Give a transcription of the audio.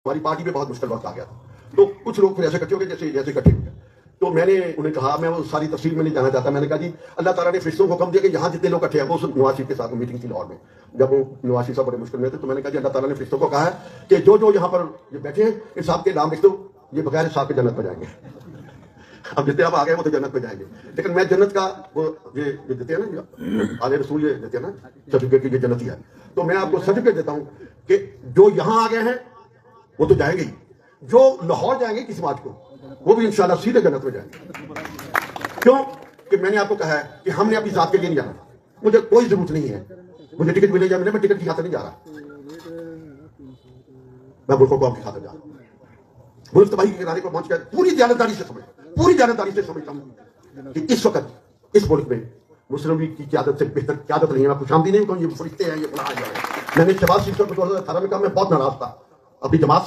हमारी पार्टी में बहुत मुश्किल वक्त आ गया था। तो कुछ लोग फिर ऐसे इकट्ठे हो गए जैसे जैसे इकट्ठे हो गए। तो मैंने उन्हें कहा, मैं वो सारी तफसील में नहीं जाना चाहता, मैंने कहा जी अल्लाह ताला ने फरिश्तों को हुक्म दिया कि यहाँ जितने लोग इकट्ठे हैं, वो नवाज शरीफ के साथ मीटिंग थी लाहौर में, जब वो नवाज शरीफ साहब बड़े मुश्किल में थे, तो मैंने कहा जी अल्लाह ताला ने फरिश्तों को कहा है कि जो जो यहाँ पर ये बैठे हैं इन साहब के नाम लिख दो, ये बगैर हिसाब के जन्नत में जाएंगे। अब जितने आप आ गए वो तो जन्नत में जाएंगे, लेकिन मैं जन्नत का वो ये देते हैं ना, आले रसूल ये देते हैं ना सर्टिफिकेट की, ये जन्नती है। तो मैं आपको सर्टिफिकेट देता हूँ कि जो यहाँ आ गए हैं वो तो जाएंगे ही, जो लाहौर जाएंगे किसी बात को, वो भी इंशाल्लाह सीधे जन्नत में जाएंगे। क्यों कि मैंने आपको कहा है कि हमने अपनी जात के लिए नहीं जाना, मुझे कोई जरूरत नहीं है, मुझे टिकट मिले या मिले, मैं टिकट की खातिर नहीं जा रहा, मैं मुल्कों को आपकी खातिर जा रहा हूं। मुल्क तबाही के किनारे पर पहुंच कर पूरी जानदारी से समझता हूं कि इस वक्त इस मुल्क में मुस्लिम लीग की क़यादत से बेहतर क़यादत नहीं है। मैं खुशामदी नहीं कहूं, ये फरिश्ते हैं, ये फलां है। मैंने शहबाज शरीफ को 2018 में कहा, मैं बहुत नाराज था अपनी जमात